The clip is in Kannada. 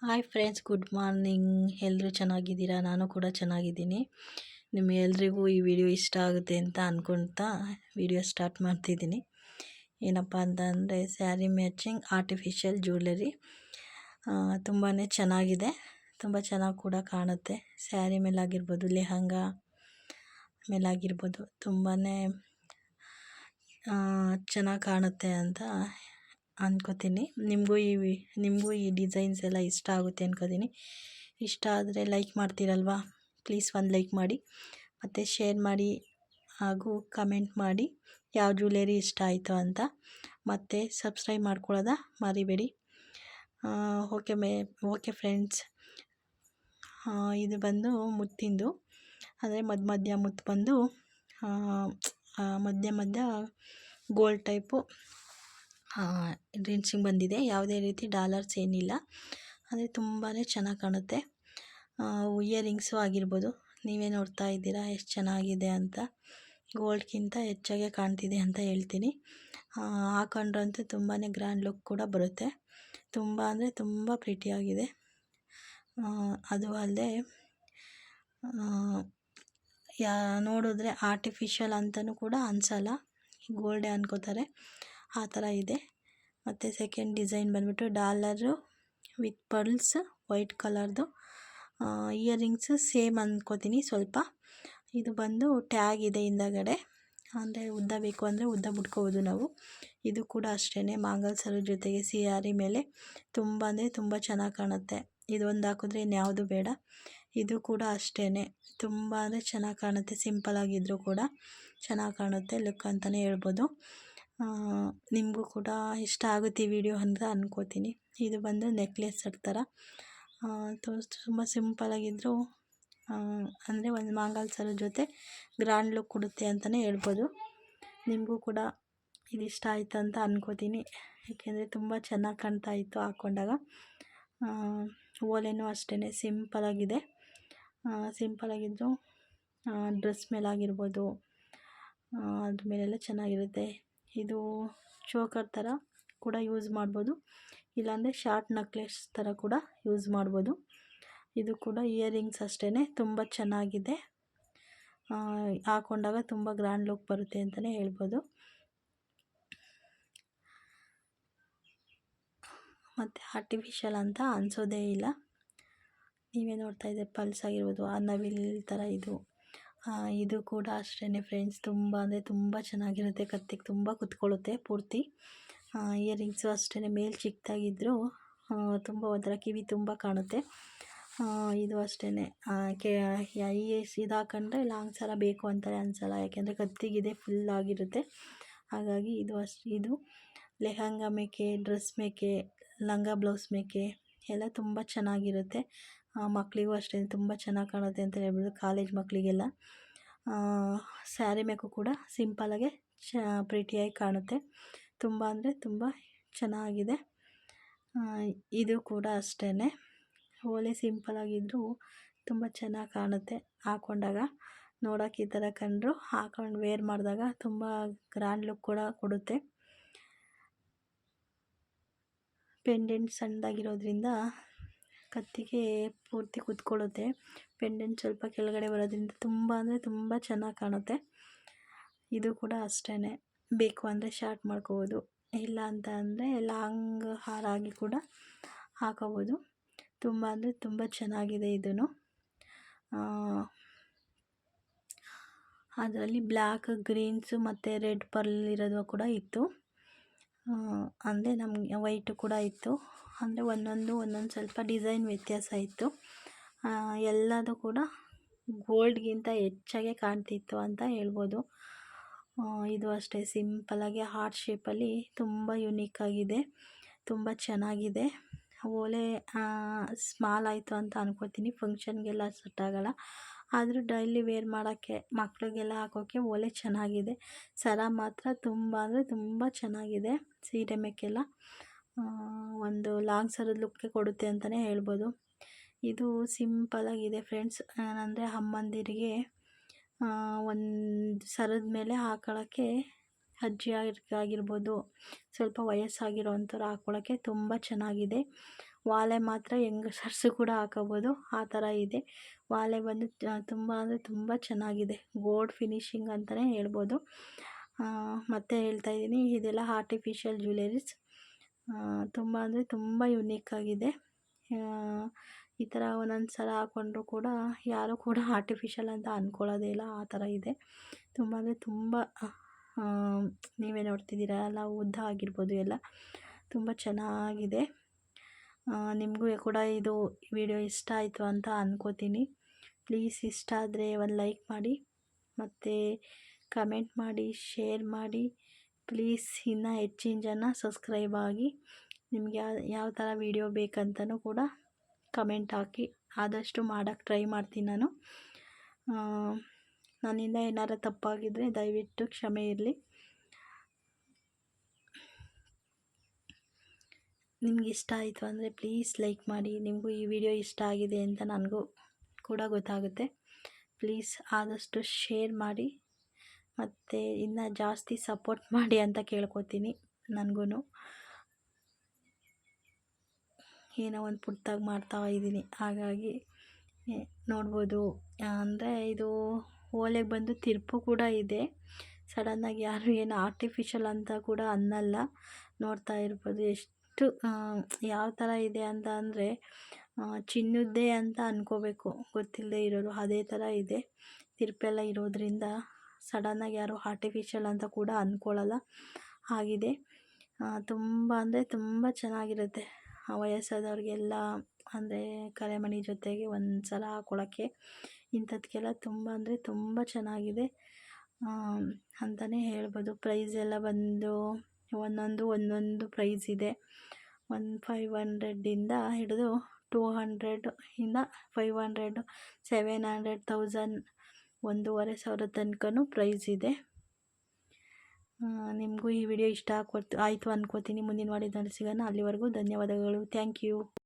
Hi friends, good morning. ಎಲ್ಲರೂ ಚೆನ್ನಾಗಿದ್ದೀರಾ? ನಾನು ಕೂಡ ಚೆನ್ನಾಗಿದ್ದೀನಿ. ನಿಮಗೆಲ್ರಿಗೂ ಈ ವಿಡಿಯೋ ಇಷ್ಟ ಆಗುತ್ತೆ ಅಂತ ಅಂದ್ಕೊಳ್ತಾ ವಿಡಿಯೋ ಸ್ಟಾರ್ಟ್ ಮಾಡ್ತಿದ್ದೀನಿ. ಏನಪ್ಪ ಅಂತಂದರೆ ಸ್ಯಾರಿ ಮ್ಯಾಚಿಂಗ್ ಆರ್ಟಿಫಿಷಿಯಲ್ ಜ್ಯುವೆಲರಿ ತುಂಬಾ ಚೆನ್ನಾಗಿದೆ. ತುಂಬ ಚೆನ್ನಾಗಿ ಕೂಡ ಕಾಣುತ್ತೆ. ಸ್ಯಾರಿ ಮೇಲಾಗಿರ್ಬೋದು, ಲೆಹಂಗಾ ಮೇಲಾಗಿರ್ಬೋದು ತುಂಬಾ ಚೆನ್ನಾಗಿ ಕಾಣುತ್ತೆ ಅಂತ ಅಂದ್ಕೋತೀನಿ. ನಿಮಗೂ ಈ ಡಿಸೈನ್ಸ್ ಎಲ್ಲ ಇಷ್ಟ ಆಗುತ್ತೆ ಅಂದ್ಕೋತೀನಿ. ಇಷ್ಟ ಆದರೆ ಲೈಕ್ ಮಾಡ್ತೀರಲ್ವಾ? ಪ್ಲೀಸ್ ಒಂದು ಲೈಕ್ ಮಾಡಿ, ಮತ್ತು ಶೇರ್ ಮಾಡಿ, ಹಾಗೂ ಕಮೆಂಟ್ ಮಾಡಿ ಯಾವ ಜ್ಯುವೆಲರಿ ಇಷ್ಟ ಆಯಿತು ಅಂತ. ಮತ್ತು ಸಬ್ಸ್ಕ್ರೈಬ್ ಮಾಡ್ಕೊಳ್ಳೋದ ಮರಿಬೇಡಿ. ಓಕೆ ಫ್ರೆಂಡ್ಸ್, ಇದು ಬಂದು ಮುತ್ತಿಂದು, ಅಂದರೆ ಮಧ್ಯ ಮುತ್ತು ಬಂದು ಮಧ್ಯ ಗೋಲ್ಡ್ ಟೈಪು ಡ್ರಿನ್ಸಿಂಗ್ ಬಂದಿದೆ. ಯಾವುದೇ ರೀತಿ ಡಾಲರ್ಸ್ ಏನಿಲ್ಲ, ಅಂದರೆ ತುಂಬಾ ಚೆನ್ನಾಗಿ ಕಾಣುತ್ತೆ. ಇಯರಿಂಗ್ಸು ಆಗಿರ್ಬೋದು, ನೀವೇ ನೋಡ್ತಾ ಇದ್ದೀರಾ ಎಷ್ಟು ಚೆನ್ನಾಗಿದೆ ಅಂತ. ಗೋಲ್ಡ್ಗಿಂತ ಹೆಚ್ಚಾಗೆ ಕಾಣ್ತಿದೆ ಅಂತ ಹೇಳ್ತೀನಿ. ಹಾಕೊಂಡ್ರಂತೂ ತುಂಬಾ ಗ್ರ್ಯಾಂಡ್ ಲುಕ್ ಕೂಡ ಬರುತ್ತೆ. ತುಂಬ ಅಂದರೆ ತುಂಬ ಪ್ರಿಟಿಯಾಗಿದೆ. ಅದು ಅಲ್ಲದೆ ನೋಡಿದ್ರೆ ಆರ್ಟಿಫಿಷಿಯಲ್ ಅಂತಲೂ ಕೂಡ ಅನಿಸಲ್ಲ, ಗೋಲ್ಡೇ ಅನ್ಕೋತಾರೆ, ಆ ಥರ ಇದೆ. ಮತ್ತು ಸೆಕೆಂಡ್ ಡಿಸೈನ್ ಬಂದ್ಬಿಟ್ಟು ಡಾಲರು ವಿತ್ ಪರ್ಲ್ಸ್, ವೈಟ್ ಕಲರ್ದು ಇಯರಿಂಗ್ಸು ಸೇಮ್ ಅಂದ್ಕೋತೀನಿ ಸ್ವಲ್ಪ. ಇದು ಬಂದು ಟ್ಯಾಗ್ ಇದೆ ಹಿಂದಗಡೆ, ಅಂದರೆ ಉದ್ದ ಬೇಕು ಅಂದರೆ ಉದ್ದ ಬಿಟ್ಕೋಬೋದು ನಾವು. ಇದು ಕೂಡ ಅಷ್ಟೇ, ಮಾಂಗಲ್ಸರ ಜೊತೆಗೆ ಸ್ಯಾರಿ ಮೇಲೆ ತುಂಬ ಅಂದರೆ ತುಂಬ ಚೆನ್ನಾಗಿ ಕಾಣುತ್ತೆ. ಇದೊಂದು ಹಾಕಿದ್ರೆ ಇನ್ಯಾವುದು ಬೇಡ. ಇದು ಕೂಡ ಅಷ್ಟೇ, ತುಂಬ ಅಂದರೆ ಚೆನ್ನಾಗಿ ಕಾಣುತ್ತೆ. ಸಿಂಪಲಾಗಿದ್ದರೂ ಕೂಡ ಚೆನ್ನಾಗಿ ಕಾಣುತ್ತೆ ಲುಕ್ ಅಂತಲೇ ಹೇಳ್ಬೋದು. ನಿಮಗೂ ಕೂಡ ಇಷ್ಟ ಆಗುತ್ತೆ ಈ ವಿಡಿಯೋ ಅಂತ ಅಂದ್ಕೋತೀನಿ. ಇದು ಬಂದು ನೆಕ್ಲೆಸ್ ಥರ ತುಂಬ ಸಿಂಪಲಾಗಿದ್ದರೂ ಅಂದರೆ ಒಂದು ಮಾಂಗಲ್ಸರ ಜೊತೆ ಗ್ರ್ಯಾಂಡ್ ಲುಕ್ ಕೊಡುತ್ತೆ ಅಂತಲೇ ಹೇಳ್ಬೋದು. ನಿಮಗೂ ಕೂಡ ಇದು ಇಷ್ಟ ಆಯಿತು ಅಂತ ಅಂದ್ಕೋತೀನಿ, ಏಕೆಂದರೆ ತುಂಬ ಚೆನ್ನಾಗಿ ಕಾಣ್ತಾ ಇತ್ತು ಹಾಕ್ಕೊಂಡಾಗ. ಓಲೆನೂ ಅಷ್ಟೇ ಸಿಂಪಲಾಗಿದೆ. ಸಿಂಪಲಾಗಿದ್ದರೂ ಡ್ರೆಸ್ ಮೇಲಾಗಿರ್ಬೋದು, ಅದ್ರ ಮೇಲೆಲ್ಲ ಚೆನ್ನಾಗಿರುತ್ತೆ. ಇದು ಚೋಕರ್ ಥರ ಕೂಡ ಯೂಸ್ ಮಾಡ್ಬೋದು, ಇಲ್ಲಾಂದರೆ ಶಾರ್ಟ್ ನೆಕ್ಲೆಸ್ ಥರ ಕೂಡ ಯೂಸ್ ಮಾಡ್ಬೋದು. ಇದು ಕೂಡ ಇಯರಿಂಗ್ಸ್ ಅಷ್ಟೇ ತುಂಬ ಚೆನ್ನಾಗಿದೆ. ಹಾಕ್ಕೊಂಡಾಗ ತುಂಬ ಗ್ರ್ಯಾಂಡ್ ಲುಕ್ ಬರುತ್ತೆ ಅಂತಲೇ ಹೇಳ್ಬೋದು. ಮತ್ತು ಆರ್ಟಿಫಿಷಿಯಲ್ ಅಂತ ಅನಿಸೋದೇ ಇಲ್ಲ. ನೀವೇ ನೋಡ್ತಾ ಇದ್ದೀರಿ, ಪಲ್ಸ್ ಆಗಿರ್ಬೋದು, ಆ ನವಿಲ್ ಥರ ಇದು ಕೂಡ ಅಷ್ಟೇ ಫ್ರೆಂಡ್ಸ್. ತುಂಬ ಅಂದರೆ ತುಂಬ ಚೆನ್ನಾಗಿರುತ್ತೆ. ಕತ್ತಿಗೆ ತುಂಬ ಕುತ್ಕೊಳ್ಳುತ್ತೆ ಪೂರ್ತಿ. ಇಯರಿಂಗ್ಸು ಅಷ್ಟೇ, ಮೇಲೆ ಚಿಕ್ಕದಾಗಿದ್ದರೂ ತುಂಬ ಒಂಥರ ಕಿವಿ ತುಂಬ ಕಾಣುತ್ತೆ. ಇದು ಅಷ್ಟೇ, ಇದು ಹಾಕೊಂಡ್ರೆ ಲಾಂಗ್ ಸರ ಬೇಕು ಅಂತಲೇ ಅನಿಸಲ್ಲ, ಯಾಕೆಂದರೆ ಕತ್ತಿಗಿದೆ ಫುಲ್ ಆಗಿರುತ್ತೆ. ಹಾಗಾಗಿ ಇದು ಲೆಹಂಗಾ ಮೇಕೆ, ಡ್ರೆಸ್ ಮೇಕೆ, ಲಂಗ ಬ್ಲೌಸ್ ಮೇಕೆ ಎಲ್ಲ ತುಂಬ ಚೆನ್ನಾಗಿರುತ್ತೆ. ಮಕ್ಕಳಿಗೂ ಅಷ್ಟೇ ತುಂಬ ಚೆನ್ನಾಗಿ ಕಾಣುತ್ತೆ ಅಂತ ಹೇಳ್ಬೋದು, ಕಾಲೇಜ್ ಮಕ್ಕಳಿಗೆಲ್ಲ. ಸ್ಯಾರಿ ಮೇಕೂ ಕೂಡ ಸಿಂಪಲಾಗೆ ಪ್ರಿಟಿಯಾಗಿ ಕಾಣುತ್ತೆ. ತುಂಬ ಅಂದರೆ ತುಂಬ ಚೆನ್ನಾಗಿದೆ. ಇದು ಕೂಡ ಅಷ್ಟೇ, ಓಲೆ ಸಿಂಪಲಾಗಿದ್ದರೂ ತುಂಬ ಚೆನ್ನಾಗಿ ಕಾಣುತ್ತೆ. ಹಾಕ್ಕೊಂಡಾಗ ನೋಡೋಕೆ ಈ ಥರ ಕಂಡರೂ ಹಾಕೊಂಡು ವೇರ್ ಮಾಡಿದಾಗ ತುಂಬ ಗ್ರ್ಯಾಂಡ್ ಲುಕ್ ಕೂಡ ಕೊಡುತ್ತೆ. ಪೆಂಡೆಂಟ್ ಸಣ್ಣದಾಗಿರೋದ್ರಿಂದ ಕತ್ತಿಗೆ ಪೂರ್ತಿ ಕುತ್ಕೊಳ್ಳುತ್ತೆ. ಪೆಂಡೆಂಟ್ ಸ್ವಲ್ಪ ಕೆಳಗಡೆ ಬರೋದ್ರಿಂದ ತುಂಬ ಅಂದರೆ ತುಂಬ ಚೆನ್ನಾಗಿ ಕಾಣುತ್ತೆ. ಇದು ಕೂಡ ಅಷ್ಟೇ, ಬೇಕು ಅಂದರೆ ಶಾರ್ಟ್ ಮಾಡ್ಕೋಬೋದು, ಇಲ್ಲ ಅಂತ ಅಂದರೆ ಲಾಂಗ್ ಹಾರಾಗಿ ಕೂಡ ಹಾಕೋಬೋದು. ತುಂಬ ಅಂದರೆ ತುಂಬ ಚೆನ್ನಾಗಿದೆ ಇದೂ. ಅದರಲ್ಲಿ ಬ್ಲ್ಯಾಕ್, ಗ್ರೀನ್ಸು ಮತ್ತು ರೆಡ್ ಪರ್ಲ್ ಇರೋದು ಕೂಡ ಇತ್ತು. ಅಂದರೆ ನಮಗೆ ವೈಟು ಕೂಡ ಇತ್ತು. ಅಂದರೆ ಒಂದೊಂದು ಸ್ವಲ್ಪ ಡಿಸೈನ್ ವ್ಯತ್ಯಾಸ ಇತ್ತು. ಎಲ್ಲದೂ ಕೂಡ ಗೋಲ್ಡ್ಗಿಂತ ಹೆಚ್ಚಾಗೆ ಕಾಣ್ತಿತ್ತು ಅಂತ ಹೇಳ್ಬೋದು. ಇದು ಅಷ್ಟೇ ಸಿಂಪಲಾಗಿ ಹಾರ್ಟ್ ಶೇಪಲ್ಲಿ ತುಂಬ ಯುನೀಕಾಗಿದೆ, ತುಂಬ ಚೆನ್ನಾಗಿದೆ. ಓಲೆ ಸ್ಮಾಲ್ ಆಯಿತು ಅಂತ ಅಂದ್ಕೋತೀನಿ, ಫಂಕ್ಷನ್ಗೆಲ್ಲ ಸೆಟ್ ಆಗೋಲ್ಲ. ಆದರೂ ಡೈಲಿ ವೇರ್ ಮಾಡೋಕ್ಕೆ, ಮಕ್ಕಳಿಗೆಲ್ಲ ಹಾಕೋಕ್ಕೆ ಓಲೆ ಚೆನ್ನಾಗಿದೆ. ಸರ ಮಾತ್ರ ತುಂಬ ಅಂದರೆ ತುಂಬ ಚೆನ್ನಾಗಿದೆ. ಸೀರೆ ಮೇಕೆಲ್ಲ ಒಂದು ಲಾಂಗ್ ಸರದ ಲುಕ್ಕೆ ಕೊಡುತ್ತೆ ಅಂತಲೇ ಹೇಳ್ಬೋದು. ಇದು ಸಿಂಪಲಾಗಿದೆ ಫ್ರೆಂಡ್ಸ್, ಅಂದರೆ ಅಮ್ಮಂದಿರಿಗೆ ಒಂದು ಸರದ ಮೇಲೆ ಹಾಕೊಳ್ಳೋಕ್ಕೆ, ಅಜ್ಜಿ ಆಗಿರ್ಬೋದು, ಸ್ವಲ್ಪ ವಯಸ್ಸಾಗಿರೋ ಅಂಥವ್ರು ಹಾಕ್ಕೊಳ್ಳೋಕ್ಕೆ ತುಂಬ ಚೆನ್ನಾಗಿದೆ. ವಾಲೆ ಮಾತ್ರ ಹೆಂಗಸರ್ಸು ಕೂಡ ಹಾಕೋಬೋದು, ಆ ಥರ ಇದೆ. ವಾಲೆ ಬಂದು ತುಂಬ ಅಂದರೆ ತುಂಬ ಚೆನ್ನಾಗಿದೆ, ಗೋಲ್ಡ್ ಫಿನಿಶಿಂಗ್ ಅಂತಲೇ ಹೇಳ್ಬೋದು. ಮತ್ತೆ ಹೇಳ್ತಾ ಇದ್ದೀನಿ, ಇದೆಲ್ಲ ಆರ್ಟಿಫಿಷಿಯಲ್ ಜ್ಯುವೆಲರೀಸ್, ತುಂಬ ಅಂದರೆ ತುಂಬ ಯುನೀಕ್ ಆಗಿದೆ. ಈ ಥರ ಒಂದೊಂದು ಸಲ ಹಾಕ್ಕೊಂಡ್ರು ಕೂಡ ಯಾರೂ ಕೂಡ ಆರ್ಟಿಫಿಷಿಯಲ್ ಅಂತ ಅಂದ್ಕೊಳ್ಳೋದೇ ಇಲ್ಲ, ಆ ಥರ ಇದೆ. ತುಂಬ ಅಂದರೆ ತುಂಬ ನೀವೇ ನೋಡ್ತಿದ್ದೀರ ಅಲ್ಲ, ಉದ್ದ ಆಗಿರ್ಬೋದು ಎಲ್ಲ ತುಂಬ ಚೆನ್ನಾಗಿದೆ. ನಿಮಗೂ ಕೂಡ ಇದು ವಿಡಿಯೋ ಇಷ್ಟ ಆಯಿತು ಅಂತ ಅಂದ್ಕೋತೀನಿ. ಪ್ಲೀಸ್ ಇಷ್ಟ ಆದರೆ ಒಂದು ಲೈಕ್ ಮಾಡಿ, ಮತ್ತು ಕಮೆಂಟ್ ಮಾಡಿ, ಶೇರ್ ಮಾಡಿ. ಪ್ಲೀಸ್ ಇನ್ನೂ ಹೆಚ್ಚಿನ ಜನ ಸಬ್ಸ್ಕ್ರೈಬ್ ಆಗಿ. ನಿಮ್ಗೆ ಯಾವ ಥರ ವೀಡಿಯೋ ಬೇಕಂತಲೂ ಕೂಡ ಕಮೆಂಟ್ ಹಾಕಿ, ಆದಷ್ಟು ಮಾಡೋಕ್ಕೆ ಟ್ರೈ ಮಾಡ್ತೀನಿ ನಾನು. ನನ್ನಿಂದ ಏನಾರು ತಪ್ಪಾಗಿದ್ದರೆ ದಯವಿಟ್ಟು ಕ್ಷಮೆ ಇರಲಿ. ನಿಮ್ಗೆ ಇಷ್ಟ ಆಯಿತು ಅಂದರೆ ಪ್ಲೀಸ್ ಲೈಕ್ ಮಾಡಿ. ನಿಮಗೂ ಈ ವಿಡಿಯೋ ಇಷ್ಟ ಆಗಿದೆ ಅಂತ ನನಗೂ ಕೂಡ ಗೊತ್ತಾಗುತ್ತೆ. ಪ್ಲೀಸ್ ಆದಷ್ಟು ಶೇರ್ ಮಾಡಿ, ಮತ್ತು ಇನ್ನೂ ಜಾಸ್ತಿ ಸಪೋರ್ಟ್ ಮಾಡಿ ಅಂತ ಕೇಳ್ಕೊತೀನಿ. ನನಗೂ ಏನೋ ಒಂದು ಪುಟ್ಟದಾಗಿ ಮಾಡ್ತಾ ಇದ್ದೀನಿ, ಹಾಗಾಗಿ ನೋಡ್ಬೋದು. ಅಂದರೆ ಇದು ಓಲೆಗೆ ಬಂದು ತಿರುಪು ಕೂಡ ಇದೆ. ಸಡನ್ನಾಗಿ ಯಾರು ಏನು ಆರ್ಟಿಫಿಷಿಯಲ್ ಅಂತ ಕೂಡ ಅನ್ನಲ್ಲ. ನೋಡ್ತಾ ಇರ್ಬೋದು ಎಷ್ಟು ಯಾವ ಥರ ಇದೆ ಅಂತ ಅಂದರೆ ಚಿನ್ನದ್ದೇ ಅಂತ ಅಂದ್ಕೋಬೇಕು, ಗೊತ್ತಿಲ್ಲದೆ ಇರೋರು ಅದೇ ಥರ ಇದೆ. ತಿರುಪೆಲ್ಲ ಇರೋದ್ರಿಂದ ಸಡನ್ನಾಗಿ ಯಾರು ಆರ್ಟಿಫಿಷಿಯಲ್ ಅಂತ ಕೂಡ ಅಂದ್ಕೊಳ್ಳಲ್ಲ, ಆಗಿದೆ. ತುಂಬ ಅಂದರೆ ತುಂಬ ಚೆನ್ನಾಗಿರುತ್ತೆ ವಯಸ್ಸಾದವ್ರಿಗೆಲ್ಲ, ಅಂದರೆ ಕರೆಮಣಿ ಜೊತೆಗೆ ಒಂದು ಸಲ ಹಾಕ್ಕೊಳ್ಳೋಕ್ಕೆ ಇಂಥದ್ಕೆಲ್ಲ ತುಂಬ ಅಂದರೆ ತುಂಬ ಚೆನ್ನಾಗಿದೆ ಅಂತಲೇ ಹೇಳ್ಬೋದು. ಪ್ರೈಸ್ ಎಲ್ಲ ಬಂದು ಒಂದೊಂದು ಪ್ರೈಸ್ ಇದೆ. 500ಇಂದ ಹಿಡಿದು 200 ಇಂದ 500, 700, 1000, 1500 ತನಕನೂ ಪ್ರೈಸ್ ಇದೆ. ನಿಮಗೂ ಈ ವಿಡಿಯೋ ಇಷ್ಟ ಆಯಿತು ಅಂದ್ಕೋತೀನಿ. ಮುಂದಿನ ವಿಡಿಯೋದಲ್ಲಿ ಸಿಗೋಣ. ಅಲ್ಲಿವರೆಗೂ ಧನ್ಯವಾದಗಳು. Thank you.